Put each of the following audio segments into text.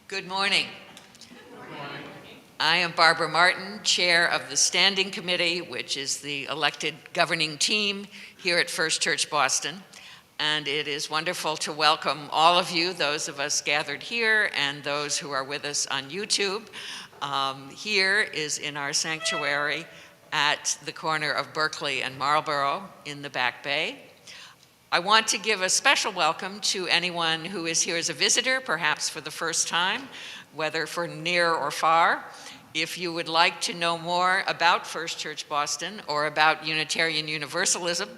Good morning. I am Barbara Martin, Chair of the Standing Committee, which is the elected governing team here at First Church Boston. And it is wonderful to welcome all of you, those of us gathered here and those who are with us on YouTube. Here is in our sanctuary at the corner of Berkeley and Marlborough in the Back Bay. I want to give a special welcome to anyone who is here as a visitor, perhaps for the first time, whether for near or far. If you would like to know more about First Church Boston or about Unitarian Universalism,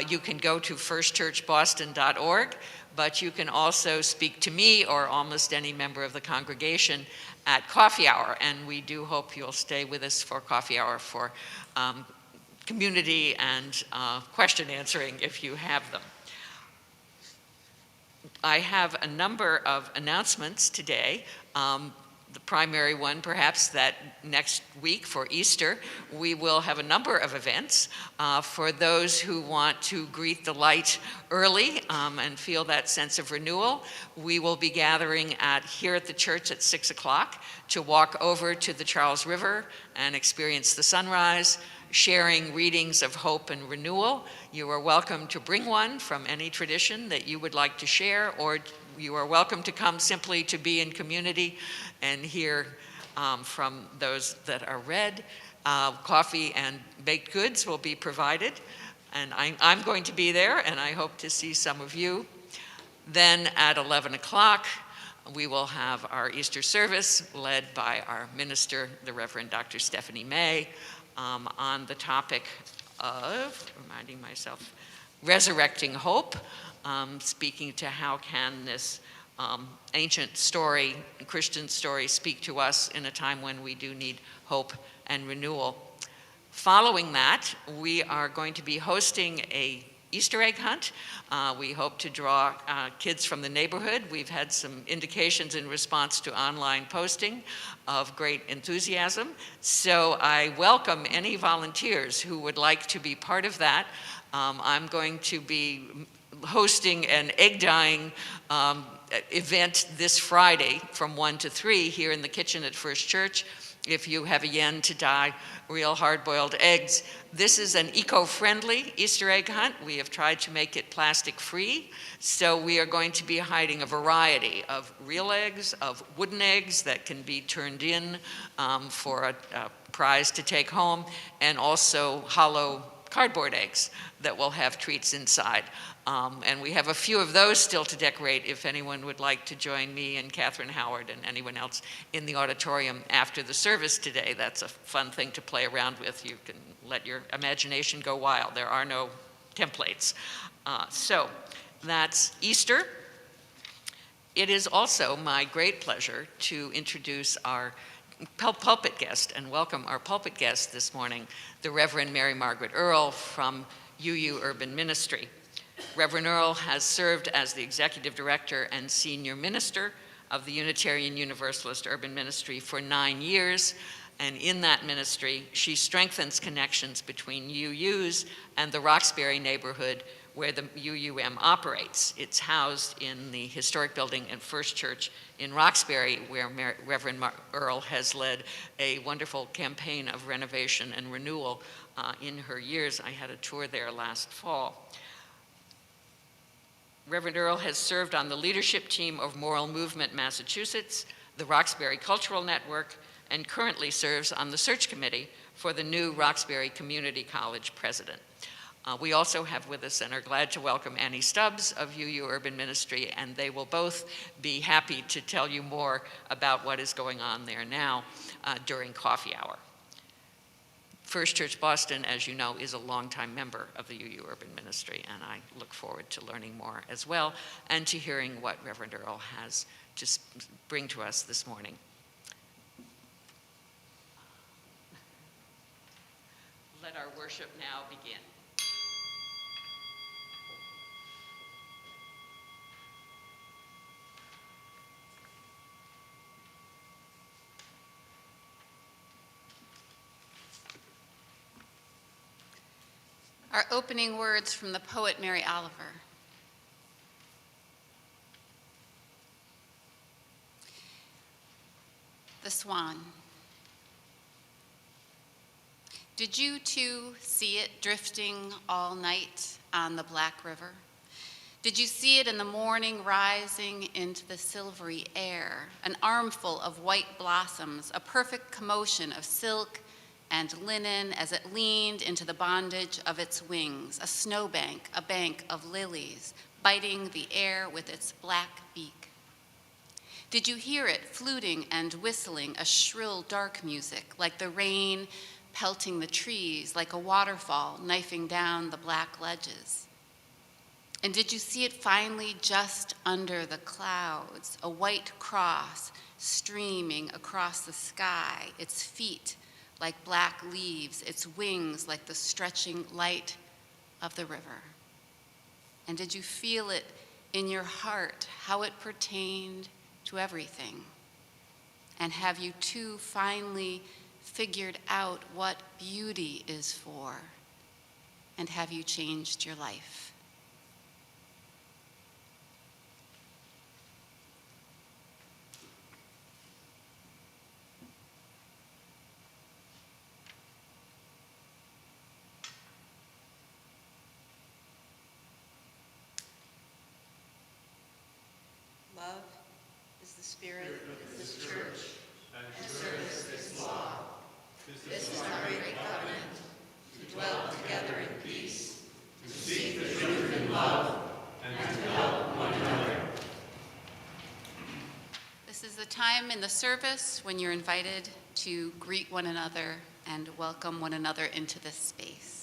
you can go to firstchurchboston.org, but you can also speak to me or almost any member of the congregation at coffee hour, and we do hope you'll stay with us for coffee hour for community and question answering if you have them. I have a number of announcements today. The primary one, perhaps, that next week for Easter, we will have a number of events for those who want to greet the light early and feel that sense of renewal. We will be gathering here at the church at 6 o'clock to walk over to the Charles River and experience the sunrise, sharing readings of hope and renewal. You are welcome to bring one from any tradition that you would like to share, or you are welcome to come simply to be in community and hear from those that are read. Coffee and baked goods will be provided, and I'm going to be there, and I hope to see some of you. Then at 11 o'clock, we will have our Easter service led by our minister, the Reverend Dr. Stephanie May, on the topic of, reminding myself, resurrecting hope, speaking to how can this ancient story, Christian story, speak to us in a time when we do need hope and renewal. Following that, we are going to be hosting a Easter egg hunt. We hope to draw kids from the neighborhood. We've had some indications in response to online posting of great enthusiasm. So I welcome any volunteers who would like to be part of that. I'm going to be hosting an egg dyeing event this Friday from 1 to 3 here in the kitchen at First Church. If you have a yen to dye real hard-boiled eggs. This is an eco-friendly Easter egg hunt. We have tried to make it plastic-free, so we are going to be hiding a variety of real eggs, of wooden eggs that can be turned in for a prize to take home, and also hollow cardboard eggs that will have treats inside. And we have a few of those still to decorate if anyone would like to join me and Catherine Howard and anyone else in the auditorium after the service today. That's a fun thing to play around with. You can let your imagination go wild. There are no templates. So that's Easter. It is also my great pleasure to introduce our pulpit guest and welcome our pulpit guest this morning, the Reverend Mary Margaret Earl from UU Urban Ministry. Reverend Earl has served as the Executive Director and Senior Minister of the Unitarian Universalist Urban Ministry for 9 years, and in that ministry, she strengthens connections between UUs and the Roxbury neighborhood where the UUM operates. It's housed in the historic building at First Church in Roxbury, where Reverend Earl has led a wonderful campaign of renovation and renewal in her years. I had a tour there last fall. Reverend Earl has served on the leadership team of Moral Movement Massachusetts, the Roxbury Cultural Network, and currently serves on the search committee for the new Roxbury Community College president. We also have with us and are glad to welcome Annie Stubbs of UU Urban Ministry, and they will both be happy to tell you more about what is going on there now during coffee hour. First Church Boston, as you know, is a longtime member of the UU Urban Ministry, and I look forward to learning more as well and to hearing what Reverend Earl has to bring to us this morning. Let our worship now begin. Our opening words from the poet Mary Oliver. Swan. Did you too see it drifting all night on the Black River? Did you see it in the morning rising into the silvery air, an armful of white blossoms, a perfect commotion of silk and linen as it leaned into the bondage of its wings, a snowbank, a bank of lilies, biting the air with its black beak? Did you hear it fluting and whistling a shrill dark music, like the rain pelting the trees, like a waterfall knifing down the black ledges? And did you see it finally just under the clouds, a white cross streaming across the sky, its feet like black leaves, its wings like the stretching light of the river? And did you feel it in your heart, how it pertained to everything? And have you too finally figured out what beauty is for? And have you changed your life? Love is the spirit of this church, and service this law. This is our great covenant, to dwell together in peace, to seek the truth in love, and to help one another. This is the time in the service when you're invited to greet one another and welcome one another into this space.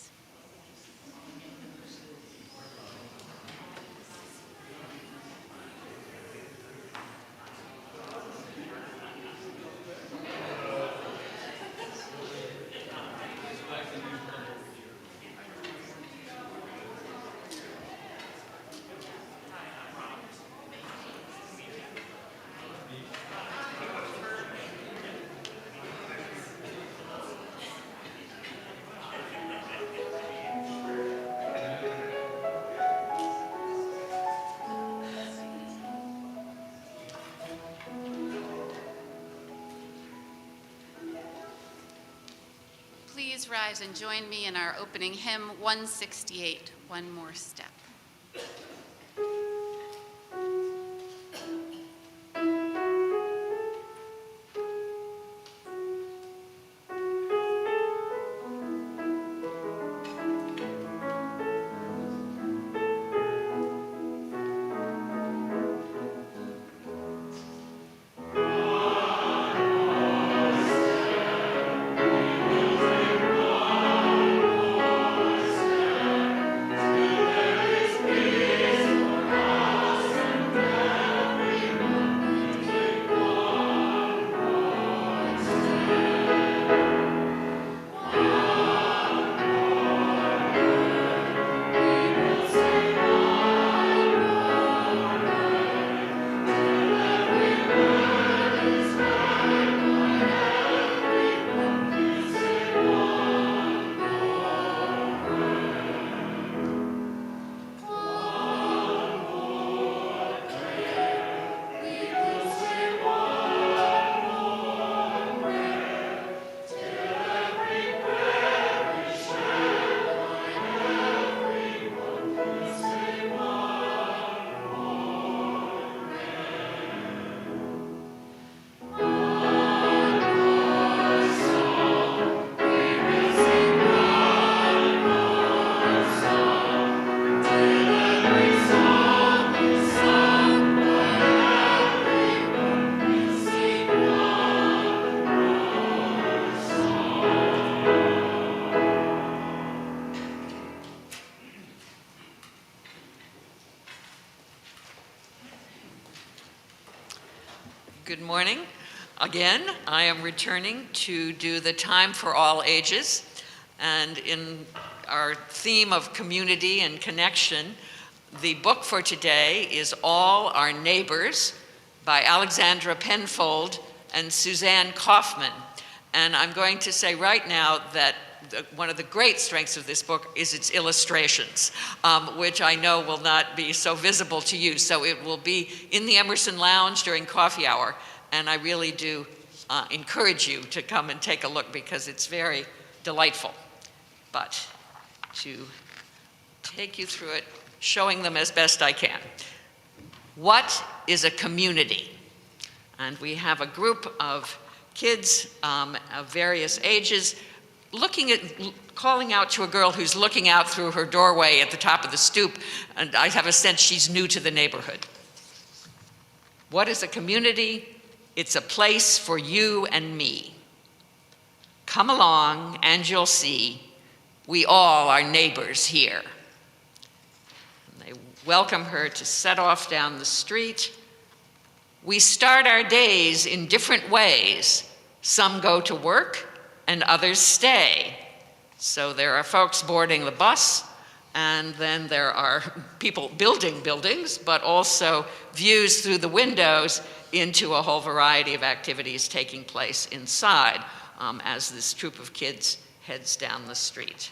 Please rise and join me in our opening hymn, 168, One More Step. Good morning. Again, I am returning to do the Time for All Ages. And in our theme of community and connection, the book for today is All Our Neighbors by Alexandra Penfold and Suzanne Kaufman. And I'm going to say right now that one of the great strengths of this book is its illustrations, which I know will not be so visible to you. So it will be in the Emerson Lounge during coffee hour, and I really do encourage you to come and take a look because it's very delightful. But to take you through it, showing them as best I can. What is a community? And we have a group of kids of various ages calling out to a girl who's looking out through her doorway at the top of the stoop, and I have a sense she's new to the neighborhood. What is a community? It's a place for you and me. Come along and you'll see we all are neighbors here. And they welcome her to set off down the street. We start our days in different ways. Some go to work and others stay. So there are folks boarding the bus, and then there are people building buildings, but also views through the windows into a whole variety of activities taking place inside as this troop of kids heads down the street.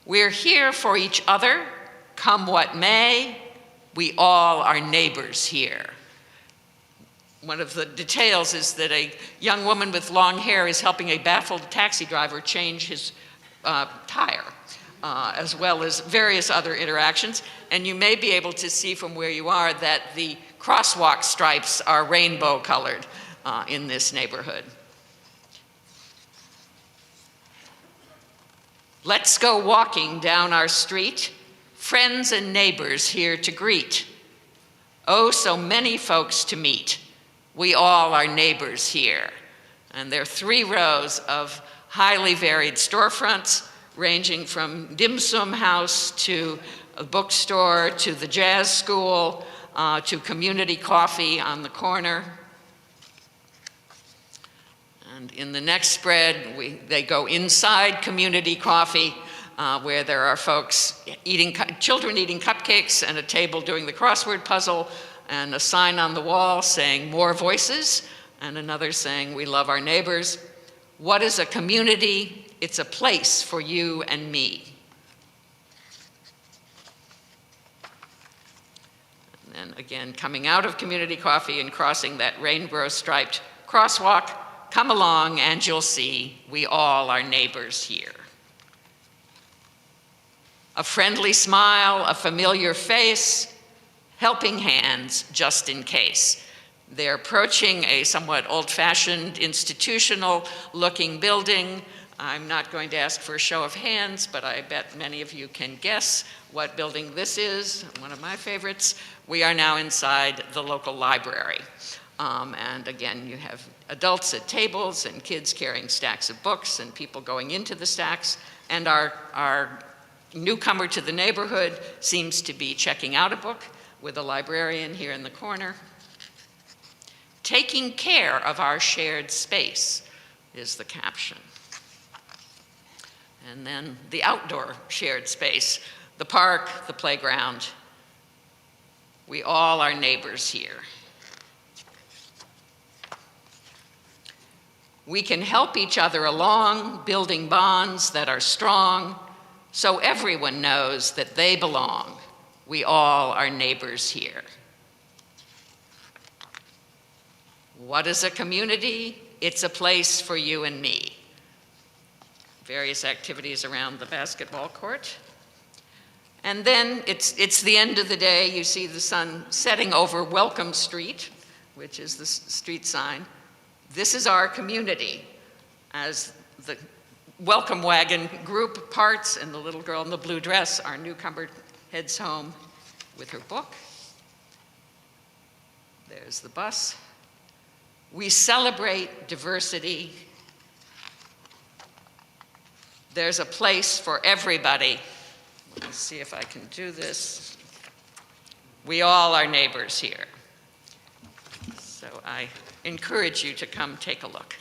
We're here for each other, come what may. We all are neighbors here. One of the details is that a young woman with long hair is helping a baffled taxi driver change his tire, as well as various other interactions. And you may be able to see from where you are that the crosswalk stripes are rainbow colored in this neighborhood. Let's go walking down our street, friends and neighbors here to greet. Oh, so many folks to meet. We all are neighbors here. And there are 3 rows of highly varied storefronts, ranging from dim sum house to a bookstore to the jazz school to community coffee on the corner. And in the next spread, they go inside community coffee, where there are folks children eating cupcakes and a table doing the crossword puzzle, and a sign on the wall saying more voices, and another saying we love our neighbors. What is a community? It's a place for you and me. And then again, coming out of community coffee and crossing that rainbow striped crosswalk, come along and you'll see we all are neighbors here. A friendly smile, a familiar face, helping hands just in case. They're approaching a somewhat old-fashioned, institutional-looking building. I'm not going to ask for a show of hands, but I bet many of you can guess what building this is, one of my favorites. We are now inside the local library. And again, you have adults at tables and kids carrying stacks of books and people going into the stacks. And our newcomer to the neighborhood seems to be checking out a book with a librarian here in the corner. Taking care of our shared space is the caption. And then the outdoor shared space, the park, the playground. We all are neighbors here. We can help each other along, building bonds that are strong, so everyone knows that they belong. We all are neighbors here. What is a community? It's a place for you and me. Various activities around the basketball court. And then it's the end of the day. You see the sun setting over Welcome Street, which is the street sign. This is our community. As the welcome wagon group parts and the little girl in the blue dress, our newcomer heads home with her book. There's the bus. We celebrate diversity. There's a place for everybody. Let's see if I can do this. We all are neighbors here. So I encourage you to come take a look.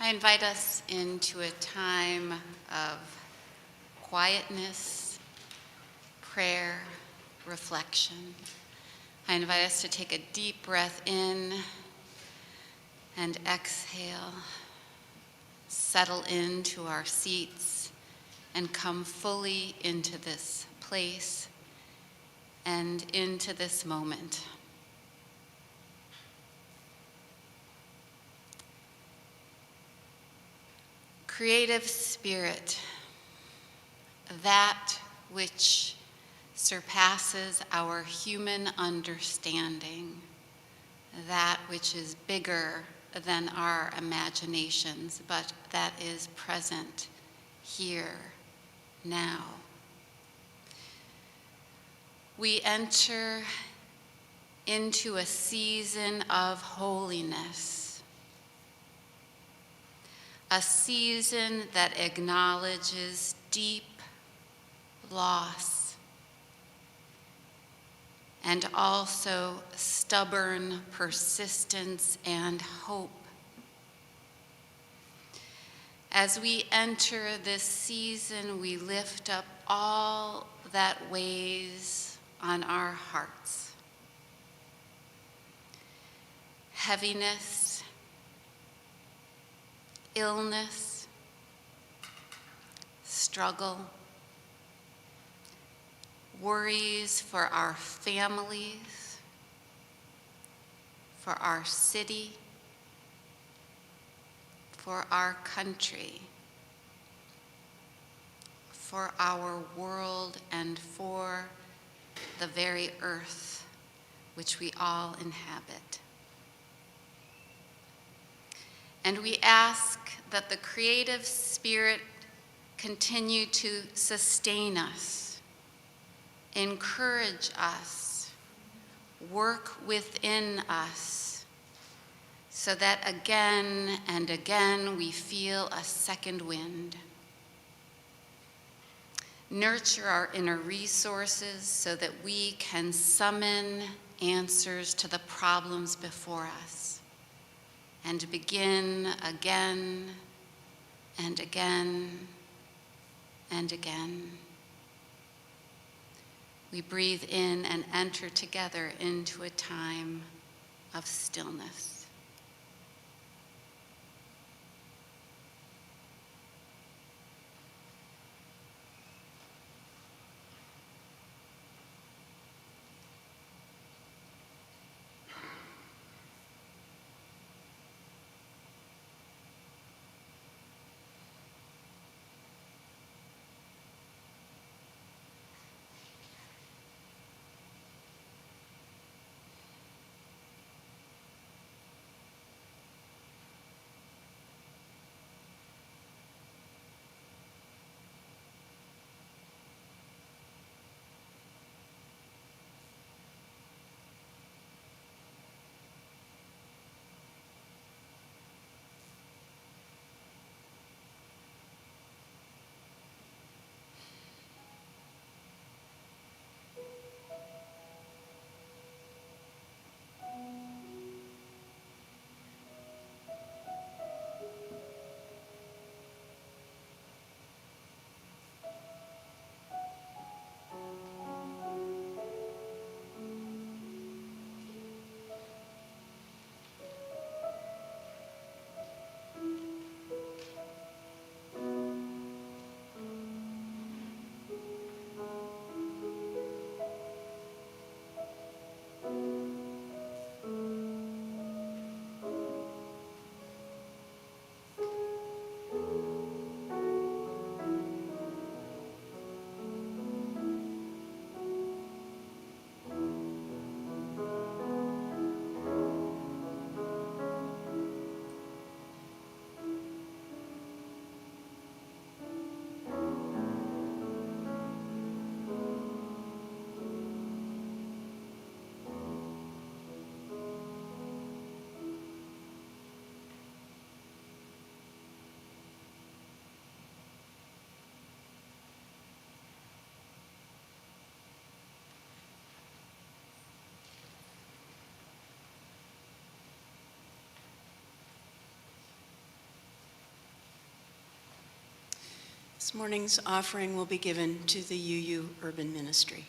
I invite us into a time of quietness, prayer, reflection. I invite us to take a deep breath in and exhale, settle into our seats, and come fully into this place and into this moment. Creative Spirit, that which surpasses our human understanding, that which is bigger than our imaginations, but that is present here, now. We enter into a season of holiness, a season that acknowledges deep loss and also stubborn persistence and hope. As we enter this season, we lift up all that weighs on our hearts. Heaviness, illness, struggle, worries for our families, for our city, for our country, for our world, and for the very earth which we all inhabit. And we ask that the creative Spirit continue to sustain us, encourage us, work within us, so that again and again we feel a second wind. Nurture our inner resources so that we can summon answers to the problems before us and begin again and again and again. We breathe in and enter together into a time of stillness. This morning's offering will be given to the UU Urban Ministry.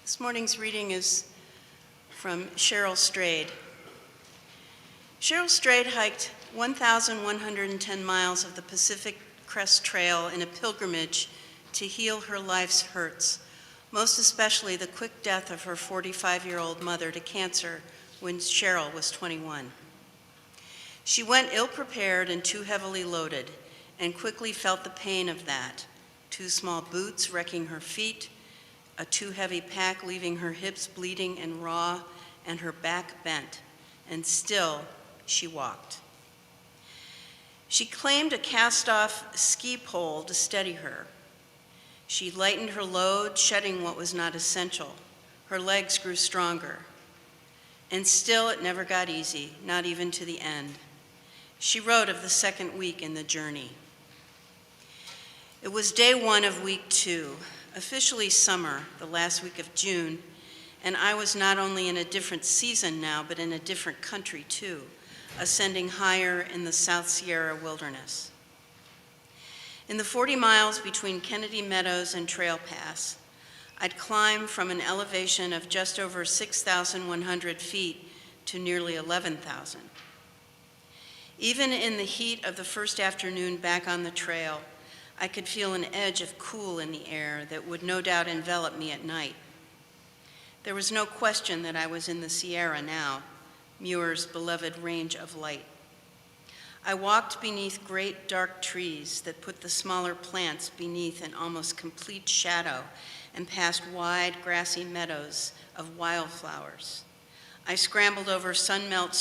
This morning's reading is from Cheryl Strayed. Cheryl Strayed hiked 1,110 miles of the Pacific Crest Trail in a pilgrimage to heal her life's hurts, most especially the quick death of her 45-year-old mother to cancer when Cheryl was 21. She went ill-prepared and too heavily loaded, and quickly felt the pain of that. 2 small boots wrecking her feet, a too heavy pack leaving her hips bleeding and raw, and her back bent, and still she walked. She claimed a cast-off ski pole to steady her. She lightened her load, shedding what was not essential. Her legs grew stronger. And still it never got easy, not even to the end. She wrote of the second week in the journey. It was day 1 of week 2, officially summer, the last week of June, and I was not only in a different season now, but in a different country too, ascending higher in the South Sierra wilderness. In the 40 miles between Kennedy Meadows and Trail Pass, I'd climb from an elevation of just over 6,100 feet to nearly 11,000. Even in the heat of the first afternoon back on the trail, I could feel an edge of cool in the air that would no doubt envelop me at night. There was no question that I was in the Sierra now, Muir's beloved range of light. I walked beneath great dark trees that put the smaller plants beneath an almost complete shadow and past wide grassy meadows of wildflowers. I scrambled over snowmelt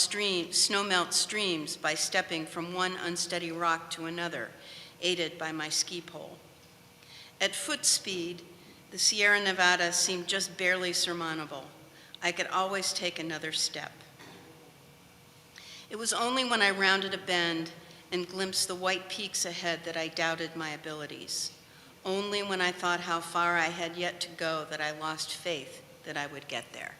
streams by stepping from one unsteady rock to another, aided by my ski pole. At foot speed, the Sierra Nevada seemed just barely surmountable. I could always take another step. It was only when I rounded a bend and glimpsed the white peaks ahead that I doubted my abilities. Only when I thought how far I had yet to go that I lost faith that I would get there.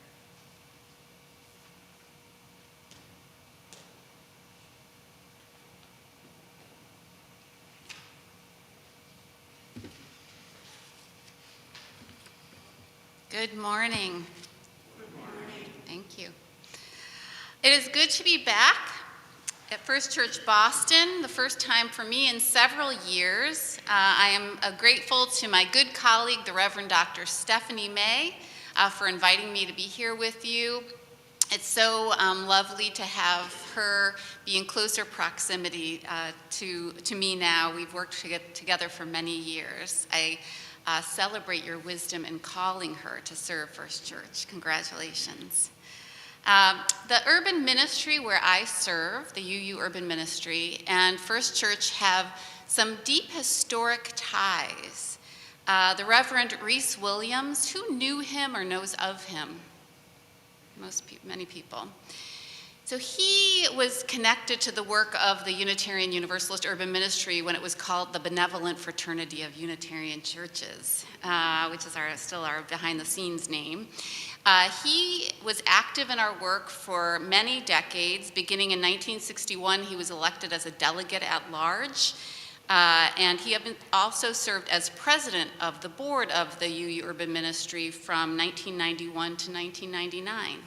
Good morning. Good morning. Thank you. It is good to be back at First Church Boston, the first time for me in several years. I am grateful to my good colleague, the Reverend Dr. Stephanie May, for inviting me to be here with you. It's so lovely to have her be in closer proximity to me now. We've worked together for many years. I celebrate your wisdom in calling her to serve First Church. Congratulations. The urban ministry where I serve, the UU Urban Ministry, and First Church have some deep historic ties. The Reverend Reese Williams, who knew him or knows of him? Many people. So he was connected to the work of the Unitarian Universalist Urban Ministry when it was called the Benevolent Fraternity of Unitarian Churches, which is still our behind-the-scenes name. He was active in our work for many decades. Beginning in 1961, he was elected as a delegate at large, and he also served as president of the board of the UU Urban Ministry from 1991 to 1999.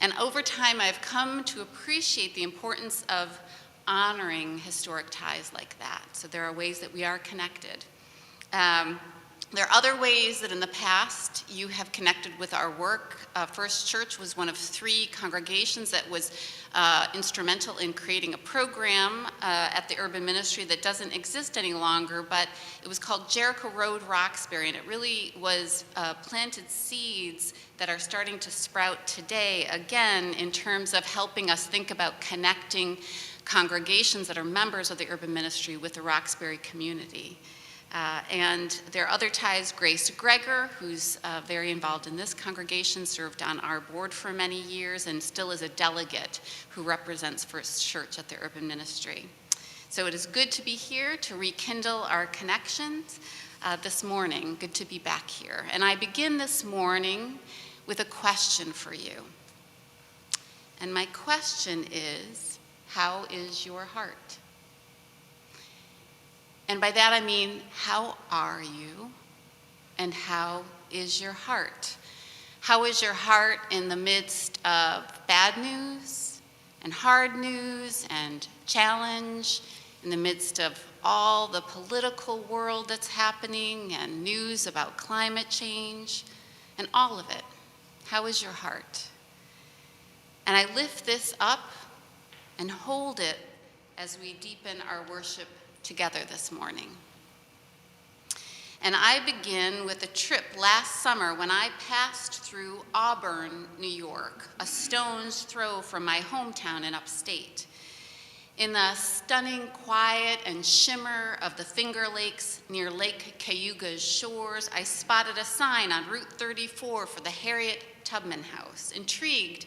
And over time, I've come to appreciate the importance of honoring historic ties like that. So there are ways that we are connected. There are other ways that in the past you have connected with our work. First Church was one of 3 congregations that was instrumental in creating a program at the Urban Ministry that doesn't exist any longer, but it was called Jericho Road Roxbury, and it really was planted seeds that are starting to sprout today, again, in terms of helping us think about connecting congregations that are members of the Urban Ministry with the Roxbury community. And there are other ties. Grace Greger, who's very involved in this congregation, served on our board for many years and still is a delegate who represents First Church at the Urban Ministry. So it is good to be here to rekindle our connections this morning. Good to be back here. And I begin this morning with a question for you. And my question is, how is your heart? And by that I mean, how are you and how is your heart? How is your heart in the midst of bad news and hard news and challenge, in the midst of all the political world that's happening and news about climate change and all of it? How is your heart? And I lift this up and hold it as we deepen our worship together this morning. And I begin with a trip last summer when I passed through Auburn, New York, a stone's throw from my hometown in upstate. In the stunning quiet and shimmer of the Finger Lakes near Lake Cayuga's shores, I spotted a sign on Route 34 for the Harriet Tubman House. Intrigued,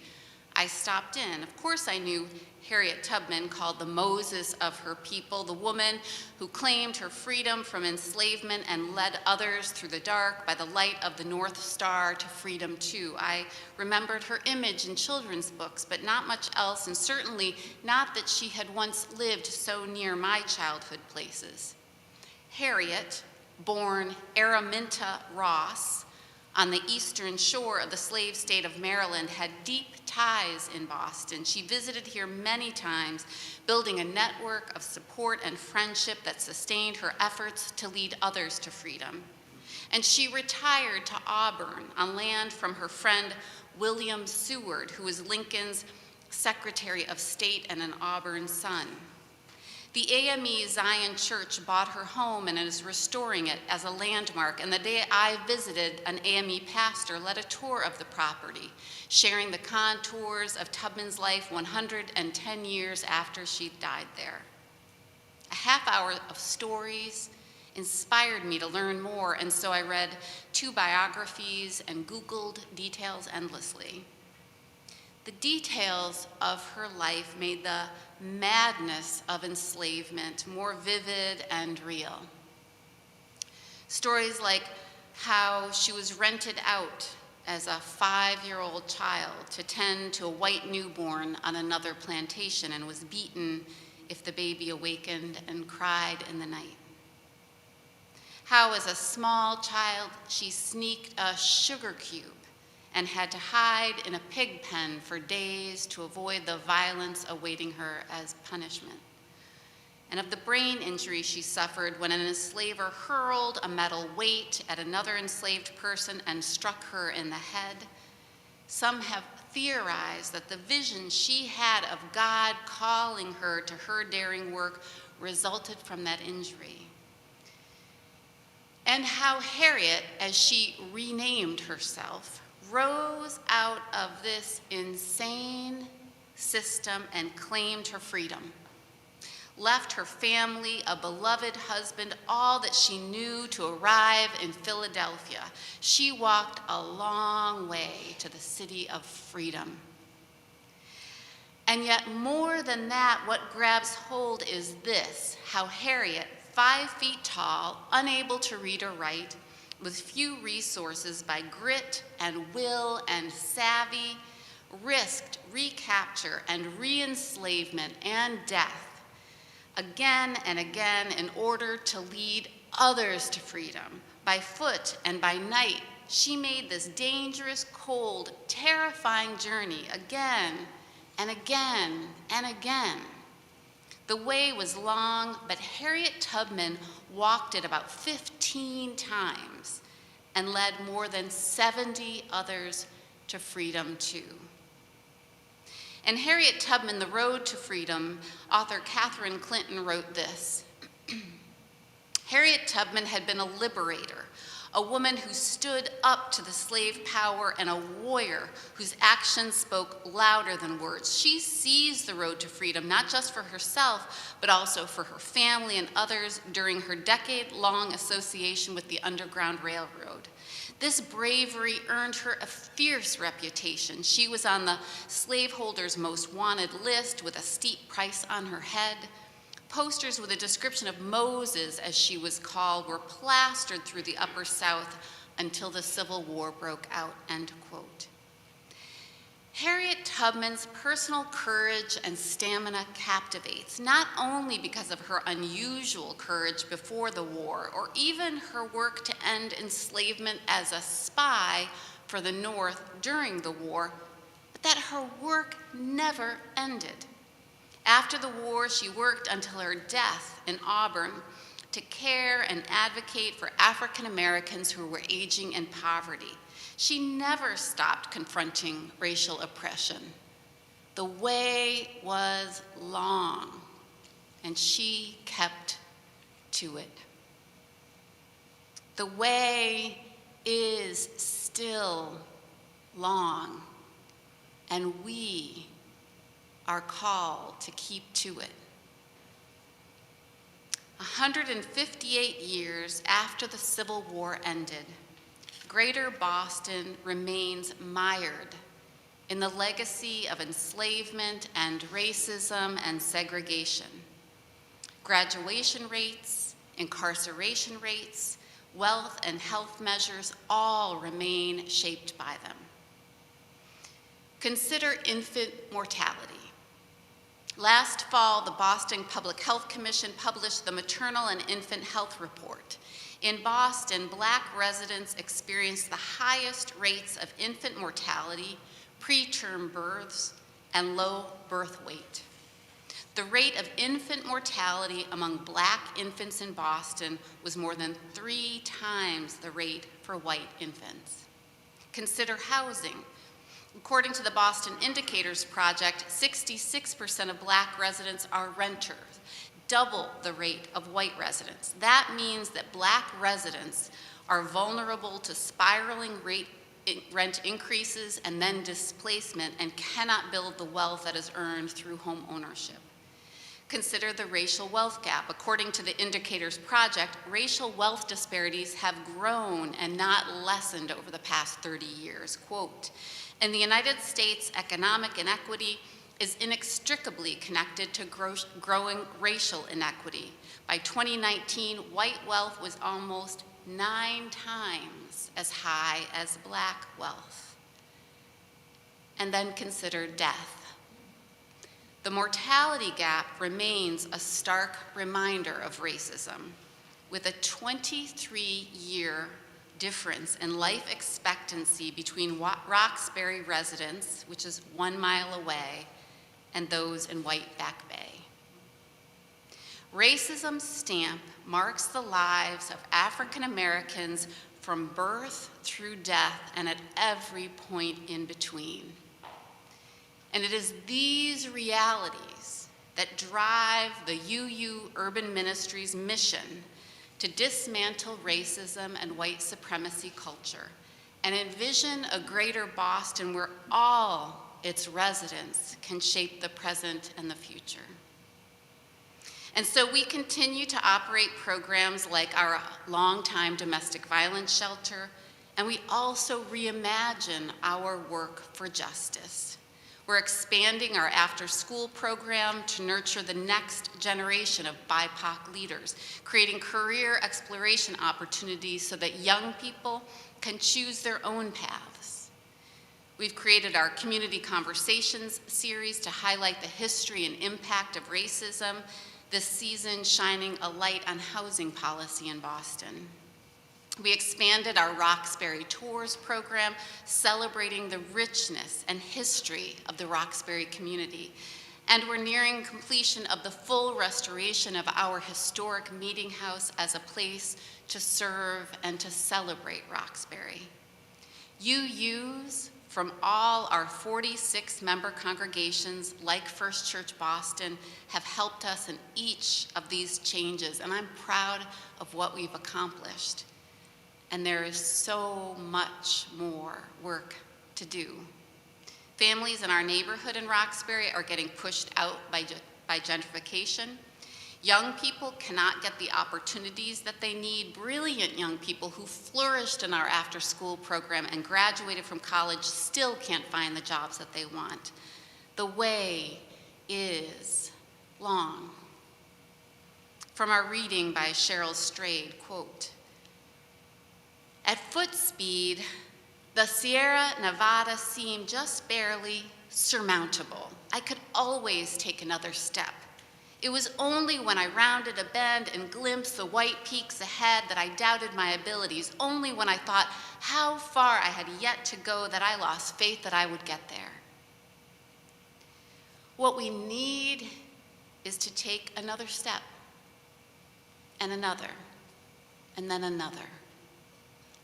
I stopped in. Of course, I knew Harriet Tubman, called the Moses of her people, the woman who claimed her freedom from enslavement and led others through the dark by the light of the North Star to freedom too. I remembered her image in children's books, but not much else, and certainly not that she had once lived so near my childhood places. Harriet, born Araminta Ross, on the eastern shore of the slave state of Maryland, had deep ties in Boston. She visited here many times, building a network of support and friendship that sustained her efforts to lead others to freedom. And she retired to Auburn on land from her friend William Seward, who was Lincoln's Secretary of State and an Auburn son. The AME Zion Church bought her home and is restoring it as a landmark, and the day I visited, an AME pastor led a tour of the property, sharing the contours of Tubman's life 110 years after she died there. A half hour of stories inspired me to learn more, and so I read 2 biographies and Googled details endlessly. The details of her life made the madness of enslavement more vivid and real. Stories like how she was rented out as a 5-year-old child to tend to a white newborn on another plantation and was beaten if the baby awakened and cried in the night. How as a small child she sneaked a sugar cube and had to hide in a pig pen for days to avoid the violence awaiting her as punishment. And of the brain injury she suffered when an enslaver hurled a metal weight at another enslaved person and struck her in the head. Some have theorized that the vision she had of God calling her to her daring work resulted from that injury. And how Harriet, as she renamed herself, rose out of this insane system and claimed her freedom. Left her family, a beloved husband, all that she knew to arrive in Philadelphia. She walked a long way to the city of freedom. And yet more than that, what grabs hold is this, how Harriet, 5 feet tall, unable to read or write, with few resources, by grit and will and savvy, risked recapture and re-enslavement and death again and again in order to lead others to freedom. By foot and by night, she made this dangerous, cold, terrifying journey again and again and again. The way was long, but Harriet Tubman walked it about 15 times and led more than 70 others to freedom too. In Harriet Tubman, The Road to Freedom, author Catherine Clinton wrote this. Harriet Tubman had been a liberator, a woman who stood up to the slave power, and a warrior whose actions spoke louder than words. She seized the road to freedom, not just for herself, but also for her family and others during her decade-long association with the Underground Railroad. This bravery earned her a fierce reputation. She was on the slaveholders' most wanted list with a steep price on her head. Posters with a description of Moses, as she was called, were plastered through the Upper South until the Civil War broke out, end quote. Harriet Tubman's personal courage and stamina captivates, not only because of her unusual courage before the war, or even her work to end enslavement as a spy for the North during the war, but that her work never ended. After the war, she worked until her death in Auburn to care and advocate for African Americans who were aging in poverty. She never stopped confronting racial oppression. The way was long, and she kept to it. The way is still long, and we are called to keep to it. 158 years after the Civil War ended, Greater Boston remains mired in the legacy of enslavement and racism and segregation. Graduation rates, incarceration rates, wealth and health measures all remain shaped by them. Consider infant mortality. Last fall, the Boston Public Health Commission published the Maternal and Infant Health Report. In Boston, Black residents experienced the highest rates of infant mortality, preterm births, and low birth weight. The rate of infant mortality among Black infants in Boston was more than 3 times the rate for white infants. Consider housing. According to the Boston Indicators Project, 66% of Black residents are renters, double the rate of white residents. That means that Black residents are vulnerable to spiraling rent increases and then displacement and cannot build the wealth that is earned through home ownership. Consider the racial wealth gap. According to the Indicators Project, racial wealth disparities have grown and not lessened over the past 30 years. Quote, in the United States, economic inequity is inextricably connected to growing racial inequity. By 2019, white wealth was almost 9 times as high as Black wealth. And then consider death. The mortality gap remains a stark reminder of racism, with a 23-year difference in life expectancy between Roxbury residents, which is 1 mile away, and those in White Back Bay. Racism's stamp marks the lives of African Americans from birth through death and at every point in between. And it is these realities that drive the UU Urban Ministries' mission to dismantle racism and white supremacy culture and envision a greater Boston where all its residents can shape the present and the future. And so we continue to operate programs like our longtime domestic violence shelter, and we also reimagine our work for justice. We're expanding our after-school program to nurture the next generation of BIPOC leaders, creating career exploration opportunities so that young people can choose their own paths. We've created our Community Conversations series to highlight the history and impact of racism, this season shining a light on housing policy in Boston. We expanded our Roxbury Tours program, celebrating the richness and history of the Roxbury community. And we're nearing completion of the full restoration of our historic meeting house as a place to serve and to celebrate Roxbury. UUs from all our 46 member congregations, like First Church Boston, have helped us in each of these changes, and I'm proud of what we've accomplished. And there is so much more work to do. Families in our neighborhood in Roxbury are getting pushed out by gentrification. Young people cannot get the opportunities that they need. Brilliant young people who flourished in our after-school program and graduated from college still can't find the jobs that they want. The way is long. From our reading by Cheryl Strayed, quote, at foot speed, the Sierra Nevada seemed just barely surmountable. I could always take another step. It was only when I rounded a bend and glimpsed the white peaks ahead that I doubted my abilities, only when I thought how far I had yet to go that I lost faith that I would get there. What we need is to take another step, and another, and then another.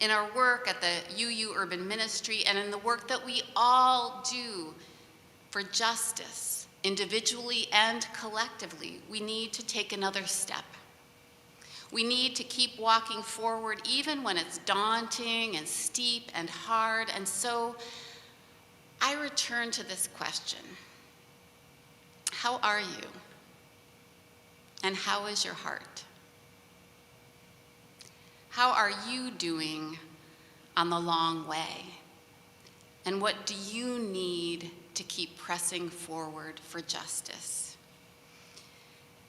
In our work at the UU Urban Ministry and in the work that we all do for justice, individually and collectively, we need to take another step. We need to keep walking forward even when it's daunting and steep and hard. And so I return to this question. How are you? And how is your heart? How are you doing on the long way? And what do you need to keep pressing forward for justice?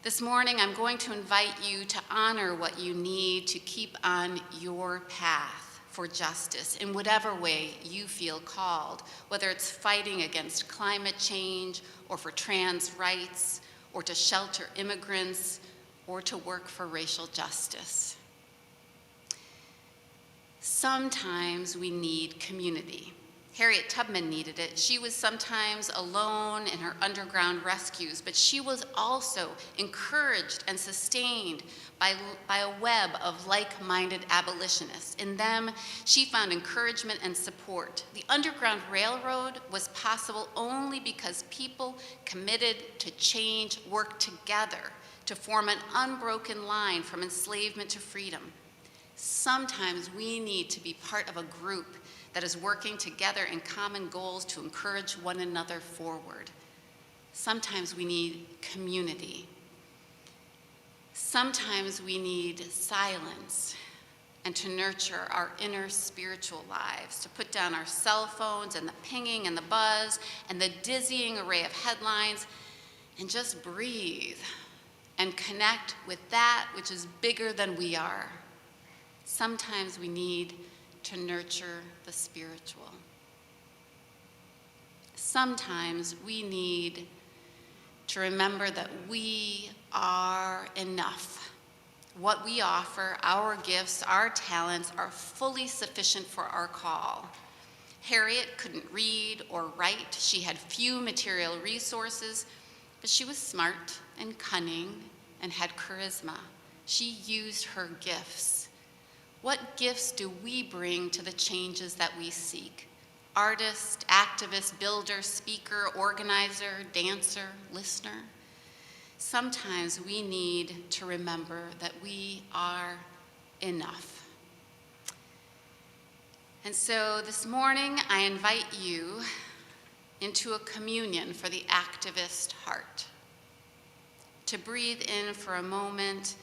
This morning, I'm going to invite you to honor what you need to keep on your path for justice in whatever way you feel called, whether it's fighting against climate change or for trans rights or to shelter immigrants or to work for racial justice. Sometimes we need community. Harriet Tubman needed it. She was sometimes alone in her underground rescues, but she was also encouraged and sustained by a web of like-minded abolitionists. In them, she found encouragement and support. The Underground Railroad was possible only because people committed to change worked together to form an unbroken line from enslavement to freedom. Sometimes we need to be part of a group that is working together in common goals to encourage one another forward. Sometimes we need community. Sometimes we need silence and to nurture our inner spiritual lives, to put down our cell phones and the pinging and the buzz and the dizzying array of headlines and just breathe and connect with that which is bigger than we are. Sometimes we need to nurture the spiritual. Sometimes we need to remember that we are enough. What we offer, our gifts, our talents, are fully sufficient for our call. Harriet couldn't read or write. She had few material resources, but she was smart and cunning and had charisma. She used her gifts. What gifts do we bring to the changes that we seek? Artist, activist, builder, speaker, organizer, dancer, listener. Sometimes we need to remember that we are enough. And so this morning, I invite you into a communion for the activist heart. To breathe in for a moment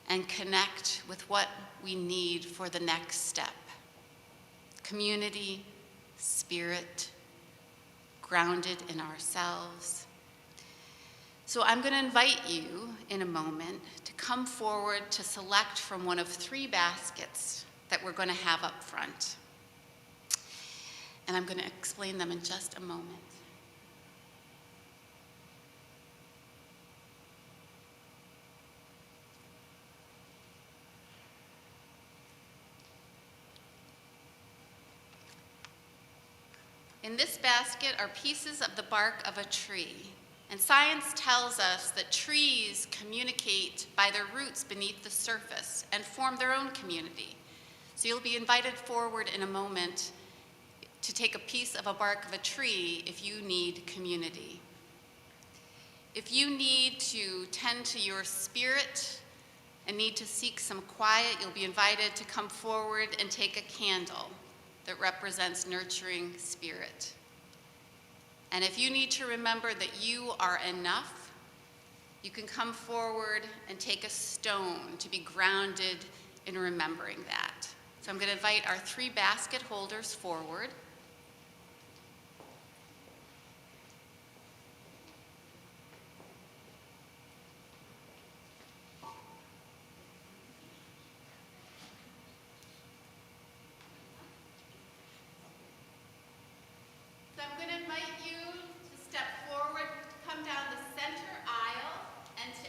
and connect with what we need for the next step. Community, spirit, grounded in ourselves. So I'm going to invite you in a moment to come forward to select from one of 3 baskets that we're going to have up front. And I'm going to explain them in just a moment. In this basket are pieces of the bark of a tree. And science tells us that trees communicate by their roots beneath the surface and form their own community. So you'll be invited forward in a moment to take a piece of a bark of a tree if you need community. If you need to tend to your spirit and need to seek some quiet, you'll be invited to come forward and take a candle that represents nurturing spirit. And if you need to remember that you are enough, you can come forward and take a stone to be grounded in remembering that. So I'm going to invite our 3 basket holders forward. So I'm going to invite you to step forward, come down the center aisle, and to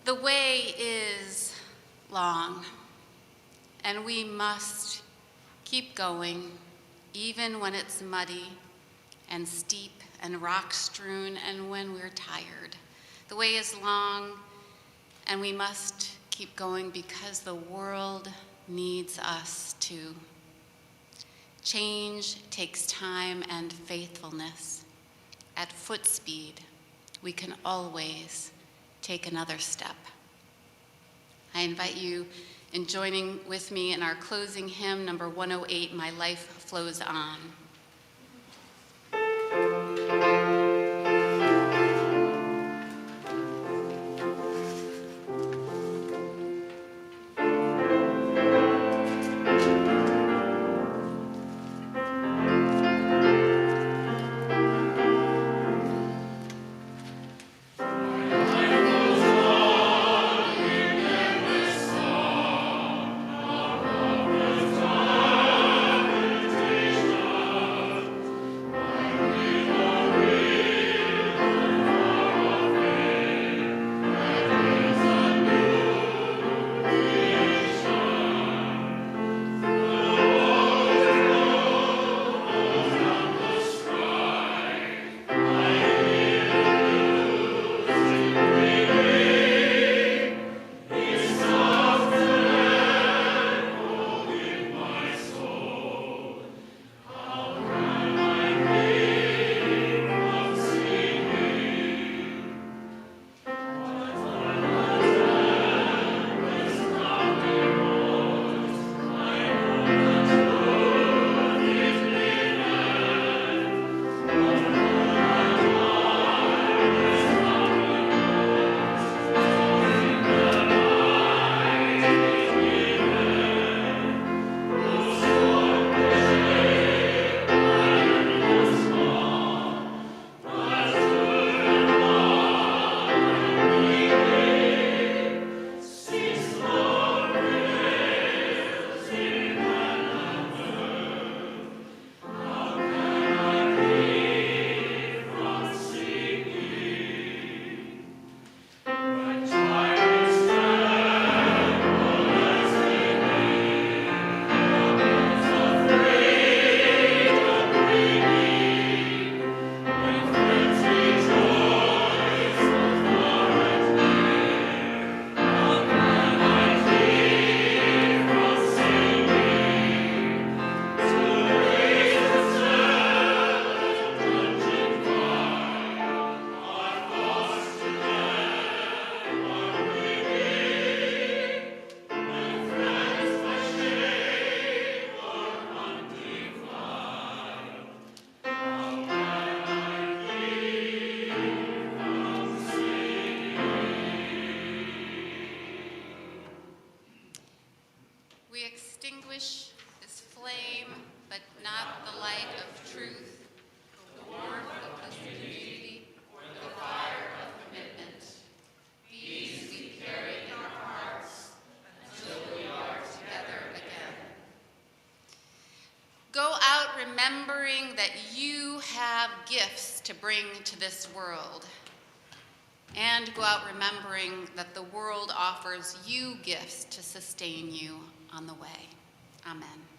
The way is long, and we must keep going, even when it's muddy and steep and rock-strewn and when we're tired. The way is long, and we must keep going because the world needs us to. Change takes time and faithfulness. At foot speed, we can always take another step. I invite you in joining with me in our closing hymn, number 108, My Life Flows On. We extinguish this flame, but not the light of truth, the warmth of this community, or the fire of commitment. These we carry in our hearts until we are together again. Go out remembering that you have gifts to bring to this world. And go out remembering that the world offers you gifts to sustain you on the way. Amen.